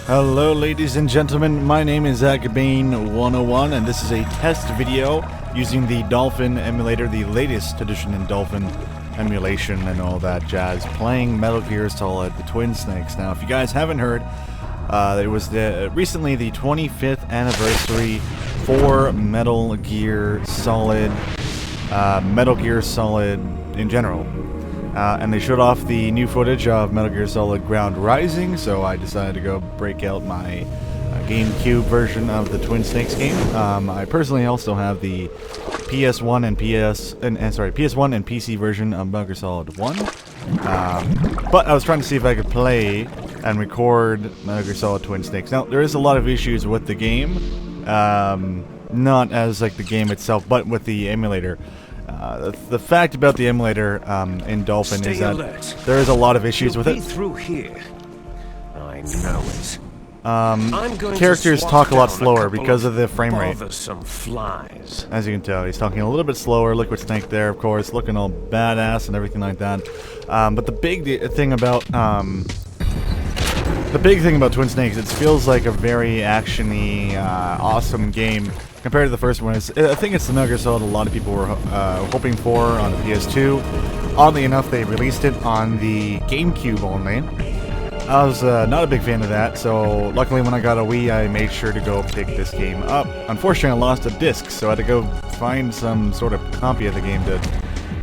Hello ladies and gentlemen, my name is Zachbane101 and this is a test video using the Dolphin Emulator, the latest edition in Dolphin emulation and all that jazz, playing Metal Gear Solid, the Twin Snakes. Now if you guys haven't heard, it was recently the 25th anniversary for Metal Gear Solid in general. And they showed off the new footage of Metal Gear Solid Ground Rising, so I decided to go break out my GameCube version of the Twin Snakes game. I personally also have the PS1 and PS1 and PC version of Metal Gear Solid 1. But I was trying to see if I could play and record Metal Gear Solid Twin Snakes. Now, there is a lot of issues with the game, not as like the game itself, but with the emulator. The fact about the emulator in Dolphin is that there is a lot of issues with it. Through here. I know it. Characters talk a lot slower because of the frame rate. Some flies. As you can tell, he's talking a little bit slower. Liquid Snake there, of course, looking all badass and everything like that. But the big thing about Twin Snakes, it feels like a very actiony, awesome game. Compared to the first one, I think it's the Metal Gear Solid a lot of people were hoping for on the PS2. Oddly enough, they released it on the GameCube only. I was not a big fan of that, so luckily when I got a Wii, I made sure to go pick this game up. Unfortunately, I lost a disc, so I had to go find some sort of copy of the game to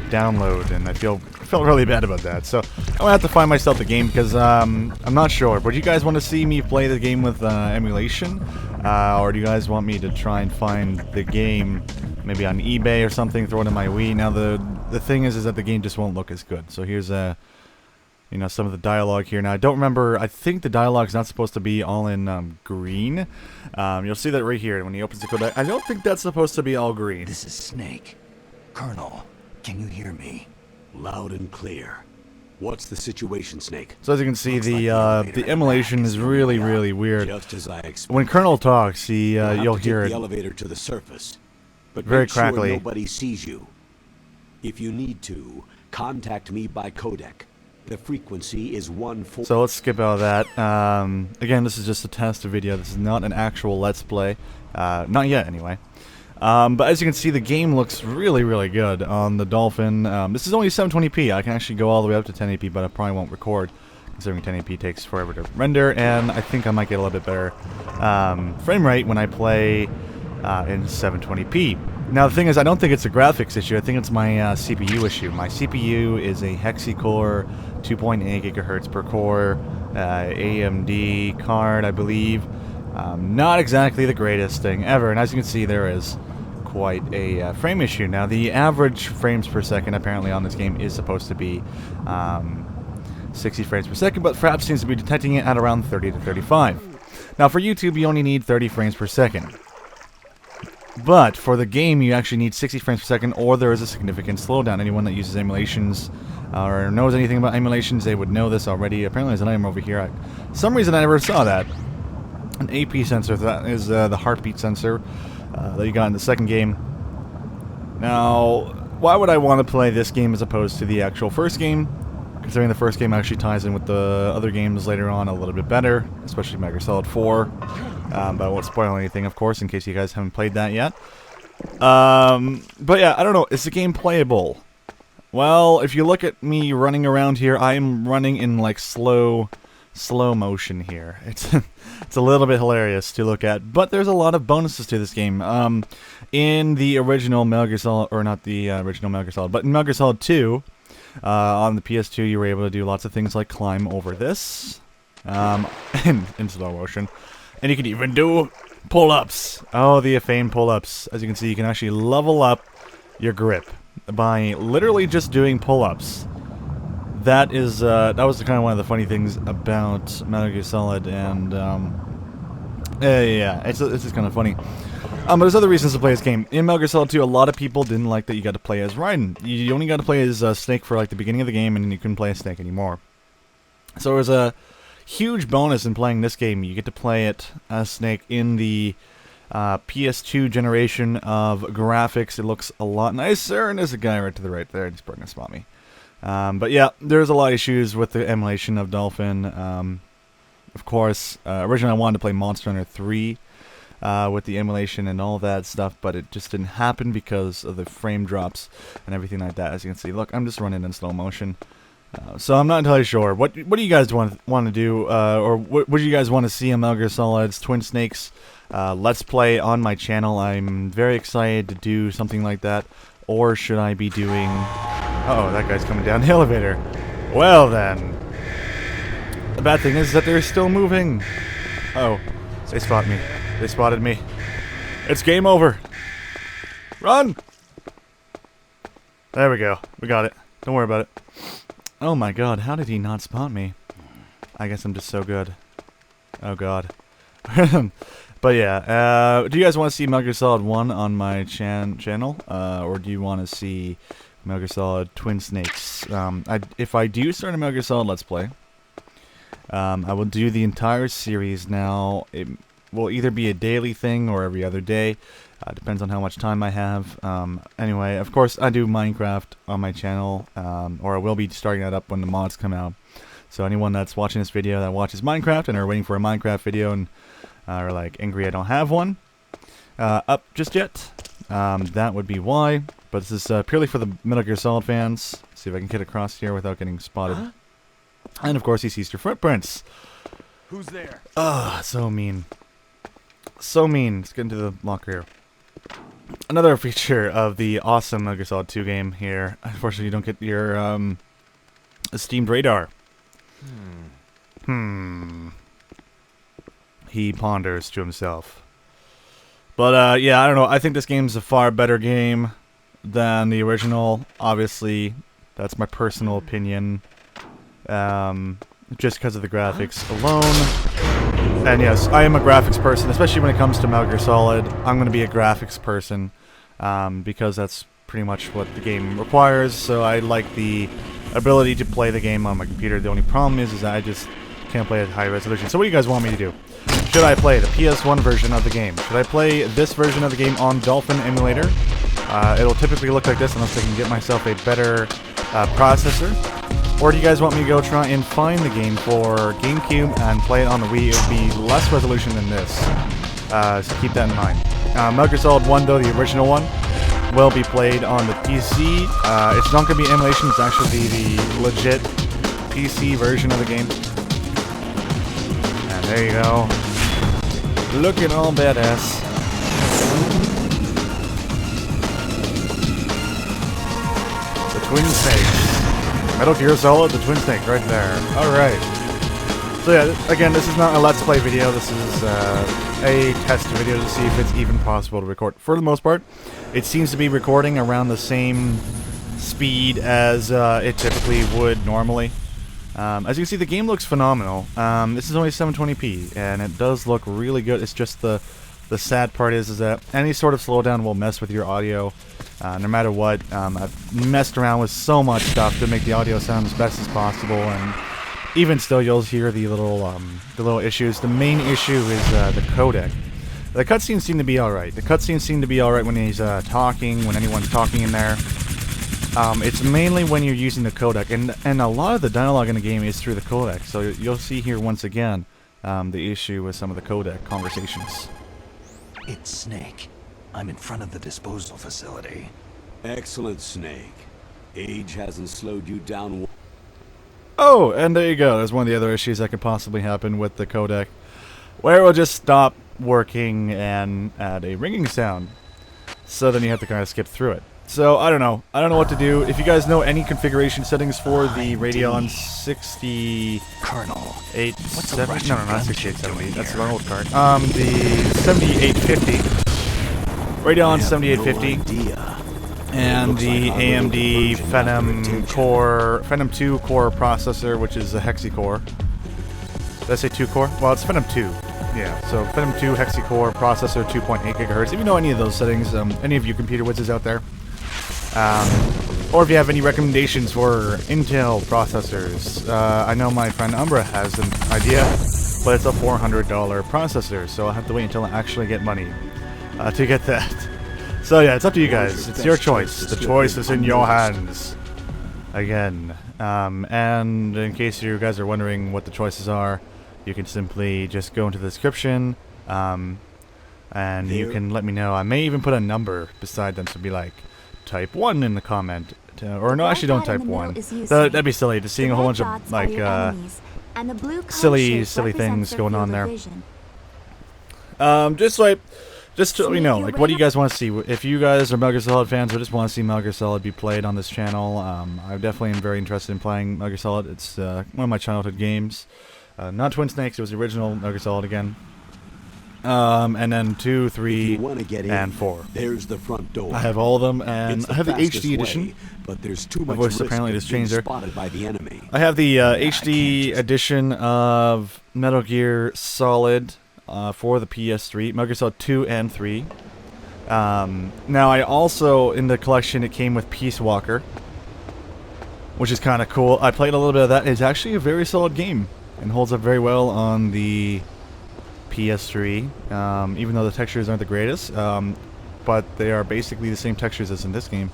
download, and I felt really bad about that. So I'm gonna have to find myself the game because I'm not sure. Would you guys want to see me play the game with emulation? Or do you guys want me to try and find the game maybe on eBay or something, throw it in my Wii? Now the thing is that the game just won't look as good. So here's some of the dialogue here. Now I don't remember, I think the dialogue's not supposed to be all in green. You'll see that right here when he opens the code. I don't think that's supposed to be all green. This is Snake. Colonel, can you hear me? Loud and clear. What's the situation, Snake? So as you can see, the emulation is really weird. Just as I expected. When Colonel talks, you'll hear it. The elevator to the surface, but very make sure crackly. nobody sees you. If you need to, contact me by codec. The frequency is 1-4. So let's skip out of that. Again, this is just a test video. This is not an actual Let's Play. Not yet, anyway. But as you can see, the game looks really good on the Dolphin. This is only 720p. I can actually go all the way up to 1080p, but I probably won't record, considering 1080p takes forever to render, and I think I might get a little bit better frame rate when I play in 720p. Now, the thing is, I don't think it's a graphics issue. I think it's my CPU issue. My CPU is a hexa-core, 2.8 gigahertz per core, AMD card, I believe. Not exactly the greatest thing ever, and as you can see, there is quite a frame issue. Now, the average frames per second apparently on this game is supposed to be 60 frames per second, but Fraps seems to be detecting it at around 30 to 35. Now, for YouTube, you only need 30 frames per second. But for the game, you actually need 60 frames per second, or there is a significant slowdown. Anyone that uses emulations or knows anything about emulations, they would know this already. Apparently, there's an item over here. For some reason, I never saw that. An AP sensor, that is the heartbeat sensor that you got in the second game. Now, why would I want to play this game as opposed to the actual first game? Considering the first game actually ties in with the other games later on a little bit better, especially Metal Gear Solid 4. But I won't spoil anything, of course, in case you guys haven't played that yet. But yeah, I don't know. Is the game playable? Well, if you look at me running around here, I am running in like slow motion here. It's a little bit hilarious to look at, but there's a lot of bonuses to this game. In the original Metal Gear Solid, or not the original Metal Gear Solid, but in Metal Gear Solid 2, on the PS2, you were able to do lots of things like climb over this, in slow motion, and you can even do pull-ups. Oh, the famed pull-ups. As you can see, you can actually level up your grip by literally just doing pull-ups. That was kind of one of the funny things about Metal Gear Solid, and yeah, it's just kind of funny. But there's other reasons to play this game. In Metal Gear Solid 2, a lot of people didn't like that you got to play as Raiden. You only got to play as Snake for like the beginning of the game, and then you couldn't play as Snake anymore. So it was a huge bonus in playing this game. You get to play it as Snake in the PS2 generation of graphics. It looks a lot nicer, and there's a guy right to the right there. He's probably gonna spot me. But yeah, there's a lot of issues with the emulation of Dolphin. of course, originally I wanted to play Monster Hunter 3 with the emulation and all that stuff, but it just didn't happen because of the frame drops and everything like that. As you can see, look, I'm just running in slow motion. So I'm not entirely sure. What do you guys want to do, or what do you guys want to see on Metal Gear Solid's Twin Snakes Let's Play on my channel? I'm very excited to do something like that. Or should I be doing... Uh-oh, that guy's coming down the elevator. Well then. The bad thing is that they're still moving. Uh-oh, they spot me. They spotted me. It's game over. Run! There we go. We got it. Don't worry about it. Oh my god, how did he not spot me? I guess I'm just so good. Oh god. But yeah, do you guys want to see Metal Gear Solid 1 on my channel? Or do you want to see Metal Gear Solid Twin Snakes? If I do start a Metal Gear Solid Let's Play, I will do the entire series now. It will either be a daily thing or every other day. Depends on how much time I have. Anyway, of course, I do Minecraft on my channel, or I will be starting that up when the mods come out. So anyone that's watching this video that watches Minecraft and are waiting for a Minecraft video and are like angry I don't have one up just yet, that would be why. But this is purely for the Metal Gear Solid fans. Let's see if I can get across here without getting spotted. Huh? And of course, he sees your footprints. Who's there? So mean. So mean. Let's get into the locker here. Another feature of the awesome Metal Gear Solid 2 game here. Unfortunately, you don't get your esteemed radar. He ponders to himself. But yeah, I don't know. I think this game's a far better game than the original. Obviously, that's my personal opinion. Just because of the graphics alone. And yes, I am a graphics person, especially when it comes to Metal Gear Solid. I'm going to be a graphics person because that's pretty much what the game requires. So I like the ability to play the game on my computer. The only problem is that I just can't play at high resolution. So what do you guys want me to do? Should I play the PS1 version of the game? Should I play this version of the game on Dolphin Emulator? It'll typically look like this unless I can get myself a better processor. Or do you guys want me to go try and find the game for GameCube and play it on the Wii? It would be less resolution than this. So keep that in mind. Metal Gear Solid 1, though, the original one, will be played on the PC. It's not going to be emulation, it's actually the legit PC version of the game. And there you go. Looking all badass. The Twin Snakes. Metal Gear Solid, the Twin Snake, right there. Alright. So yeah, again, this is not a Let's Play video. This is a test video to see if it's even possible to record. For the most part, it seems to be recording around the same speed as it typically would normally. As you can see, the game looks phenomenal. This is only 720p, and it does look really good. It's just the sad part is that any sort of slowdown will mess with your audio. No matter what, I've messed around with so much stuff to make the audio sound as best as possible, and even still, you'll hear the little issues. The main issue is the codec. The cutscenes seem to be alright. The cutscenes seem to be alright when he's talking, when anyone's talking in there. It's mainly when you're using the codec, and a lot of the dialogue in the game is through the codec. So you'll see here once again the issue with some of the codec conversations. It's Snake. I'm in front of the disposal facility. Excellent, Snake. Age hasn't slowed you down. Oh, and there you go. There's one of the other issues that could possibly happen with the codec, where it will just stop working and add a ringing sound. So then you have to kind of skip through it. So I don't know. I don't know what to do. If you guys know any configuration settings for the Radeon 60... Colonel. 870... No, not 6870. That's our old card. The 7850. Radeon 7850. And the AMD Phenom 2 core processor, which is a hexa-core. Did I say 2 core? Well, it's Phenom 2. Yeah, so Phenom 2 hexa-core processor, 2.8 gigahertz. If you know any of those settings, any of you computer whizzes out there, or if you have any recommendations for Intel processors, I know my friend Umbra has an idea, but it's a $400 processor, so I'll have to wait until I actually get money to get that. So yeah, it's up to you guys. It's your choice. The choice is in your hands. Again. And in case you guys are wondering what the choices are, you can simply just go into the description, and you can let me know. I may even put a number beside them, so be like, type 1 in the comment. Or no, actually don't type 1. That'd be silly, just seeing a whole bunch of, like, silly things going on there. Just to let me know, like, what do you guys want to see? If you guys are Metal Gear Solid fans or just want to see Metal Gear Solid be played on this channel, I definitely am very interested in playing Metal Gear Solid. It's one of my childhood games. Not Twin Snakes, it was the original Metal Gear Solid again. And then 2, 3, and 4. There's the front door. I have all of them, and I have the HD edition. Way, but there's too My much voice risk apparently of just changed being there. spotted by the enemy. I have the HD edition of Metal Gear Solid for the PS3, Metal Gear Solid 2 and 3. Now I also, in the collection, it came with Peace Walker, which is kind of cool. I played a little bit of that. It's actually a very solid game and holds up very well on the PS3, even though the textures aren't the greatest, but they are basically the same textures as in this game,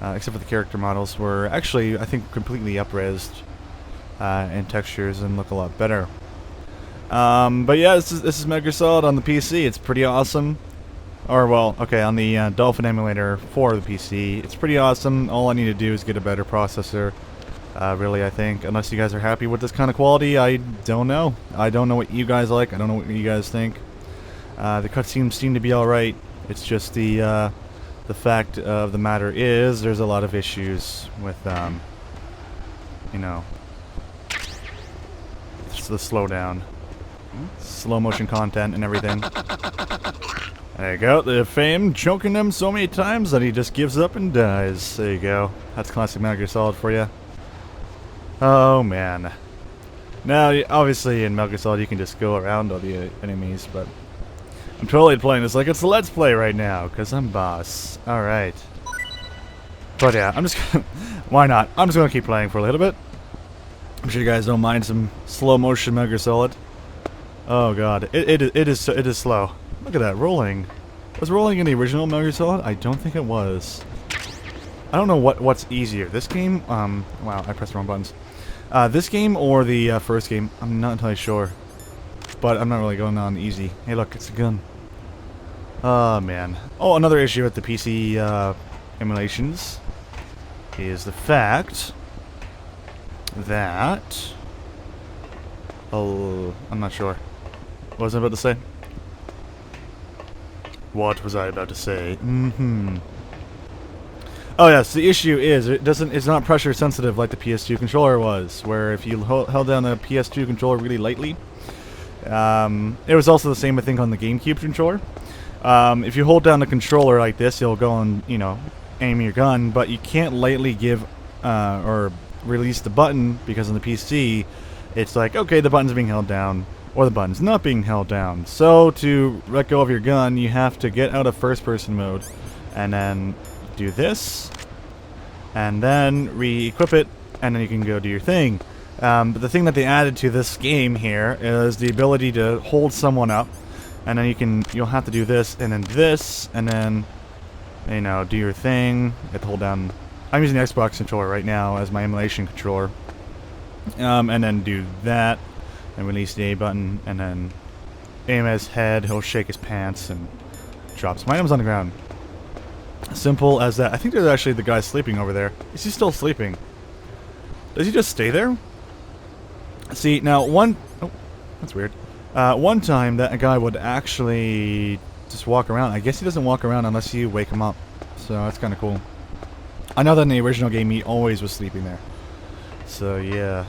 except for the character models were actually, I think, completely up-resed in textures and look a lot better. But yeah, this is Metal Gear Solid on the PC. It's pretty awesome. Or, well, okay, on the Dolphin Emulator for the PC. It's pretty awesome. All I need to do is get a better processor. Really, I think. Unless you guys are happy with this kind of quality, I don't know. I don't know what you guys like. I don't know what you guys think. The cutscenes seem to be alright. It's just the fact of the matter is there's a lot of issues with, you know, it's the slowdown. Slow motion content and everything. There you go. The fame choking him so many times that he just gives up and dies. There you go. That's classic Metal Gear Solid for you. Oh man. Now, obviously in Metal Gear Solid you can just go around all the enemies, but I'm totally playing this like it's a Let's Play right now, because I'm boss. Alright. But yeah, I'm just gonna... Why not? I'm just gonna keep playing for a little bit. I'm sure you guys don't mind some slow motion Metal Gear Solid. Oh god. It is slow. Look at that, rolling. Was rolling in the original Metal Gear Solid? I don't think it was. I don't know what's easier. This game, wow, I pressed the wrong buttons. This game or the first game, I'm not entirely sure. But I'm not really going on easy. Hey look, it's a gun. Oh man. Oh, another issue with the PC emulations is the fact that... Oh, I'm not sure. What was I about to say? What was I about to say? Oh yes, the issue is it's not pressure sensitive like the PS2 controller was, where if you held down the PS2 controller really lightly, it was also the same I think on the GameCube controller. If you hold down the controller like this, you'll go and, you know, aim your gun, but you can't lightly give or release the button, because on the PC it's like, okay, the button's being held down or the button's not being held down. So to let go of your gun, you have to get out of first person mode and then do this, and then re-equip it, and then you can go do your thing. But the thing that they added to this game here is the ability to hold someone up, and then you'll have to do this, and then, you know, do your thing. You have to hold down. I'm using the Xbox controller right now as my emulation controller, and then do that, and release the A button, and then aim at his head. He'll shake his pants and drop some items on the ground. Simple as that. I think there's actually the guy sleeping over there. Is he still sleeping? Does he just stay there? See, now oh, that's weird. One time that a guy would actually just walk around. I guess he doesn't walk around unless you wake him up. So that's kind of cool. I know that in the original game he always was sleeping there. So yeah.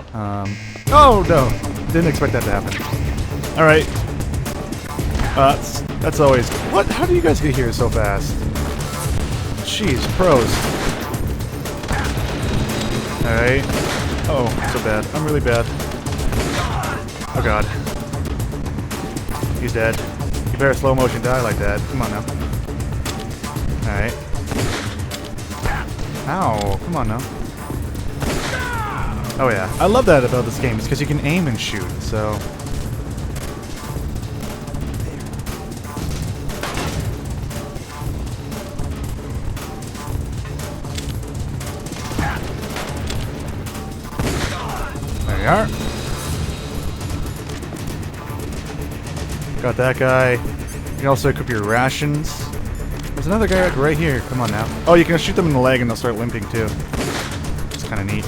Oh no! Didn't expect that to happen. Alright. That's always... What? How do you guys get here so fast? Jeez, pros. Alright. Oh, so bad. I'm really bad. Oh god. He's dead. You better slow motion die like that. Come on now. Alright. Ow, come on now. Oh yeah. I love that about this game. It's because you can aim and shoot, so... There you are. Got that guy. You can also equip your rations. There's another guy right here. Come on now. Oh, you can shoot them in the leg and they'll start limping too. It's kind of neat.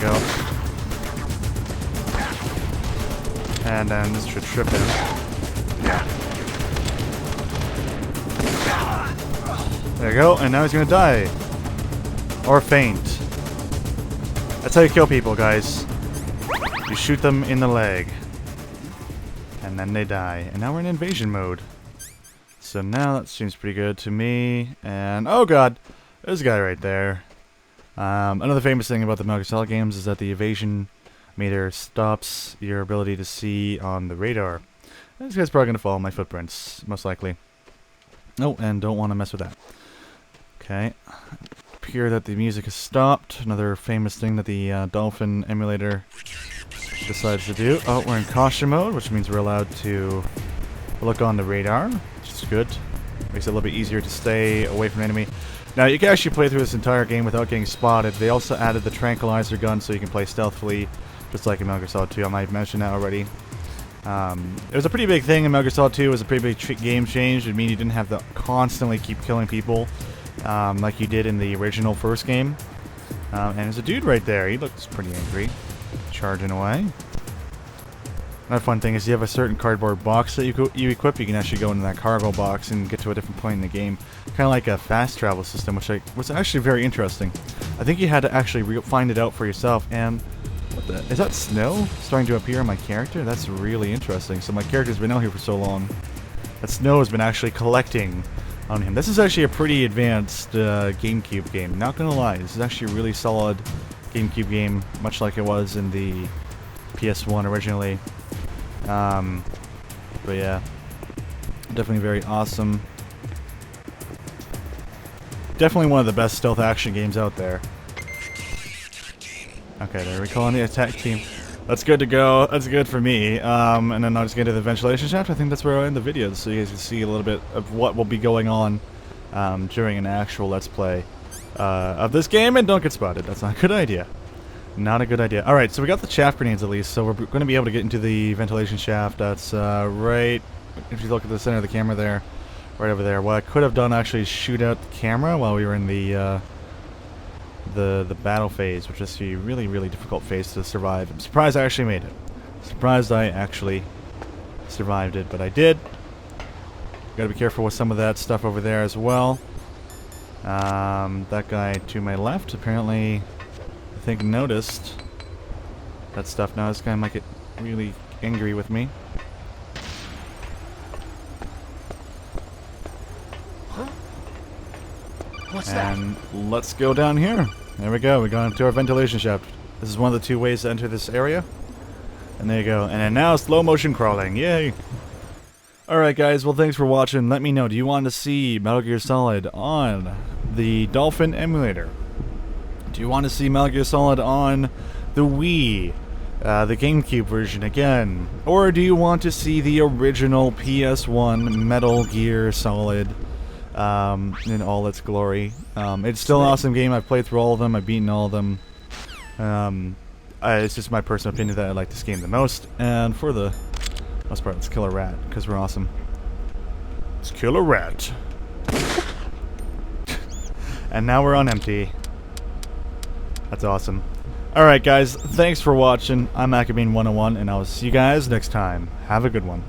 Go. And then this should trip him. Yeah. There you go. And now he's gonna die. Or faint. That's how you kill people, guys. You shoot them in the leg. And then they die. And now we're in invasion mode. So now that seems pretty good to me. And oh god, there's a guy right there. Another famous thing about the Metal Gear Solid games is that the evasion meter stops your ability to see on the radar. This guy's probably going to follow my footprints, most likely. Oh, and don't want to mess with that. Okay. Appear that the music has stopped. Another famous thing that the Dolphin Emulator decides to do. Oh, we're in caution mode, which means we're allowed to look on the radar, which is good. Makes it a little bit easier to stay away from an enemy. Now, you can actually play through this entire game without getting spotted. They also added the tranquilizer gun so you can play stealthily, just like in Metal Gear Solid 2. I might have mentioned that already. It was a pretty big thing in Metal Gear Solid 2. It was a pretty big game change. It means you didn't have to constantly keep killing people like you did in the original first game. And there's a dude right there. He looks pretty angry. Charging away. Another fun thing is you have a certain cardboard box that you equip. You can actually go into that cargo box and get to a different point in the game. Kind of like a fast travel system, which was actually very interesting. I think you had to actually find it out for yourself. And what the, is that snow starting to appear on my character? That's really interesting. So my character's been out here for so long. That snow has been actually collecting on him. This is actually a pretty advanced GameCube game. Not gonna lie, this is actually a really solid GameCube game, much like it was in the PS1 originally. But yeah, definitely very awesome. Definitely one of the best stealth action games out there. Okay, they're recalling the attack team. That's good to go. That's good for me. And then I'll just get to the ventilation shaft. I think that's where I'll end the video, so you guys can see a little bit of what will be going on during an actual Let's Play of this game. And don't get spotted. That's not a good idea. Not a good idea. Alright, so we got the chaff grenades at least, so we're going to be able to get into the ventilation shaft. That's right, if you look at the center of the camera there, right over there. What I could have done actually is shoot out the camera while we were in the battle phase, which is a really, really difficult phase to survive. I'm surprised I actually made it. Surprised I actually survived it, but I did. Gotta be careful with some of that stuff over there as well. That guy to my left apparently, I think, noticed that stuff. Now this guy might get really angry with me. Huh? What's that? And let's go down here. There we go. We got into our ventilation shaft. This is one of the two ways to enter this area. And there you go. And then now slow motion crawling. Yay! Alright guys, well thanks for watching. Let me know, do you want to see Metal Gear Solid on the Dolphin Emulator? Do you want to see Metal Gear Solid on the Wii, the GameCube version again? Or do you want to see the original PS1 Metal Gear Solid in all its glory? It's still an awesome game. I've played through all of them. I've beaten all of them. It's just my personal opinion that I like this game the most. And for the most part, let's kill a rat, because we're awesome. Let's kill a rat. And now we're on empty. That's awesome. Alright guys, thanks for watching. I'm Ackerbean101, and I'll see you guys next time. Have a good one.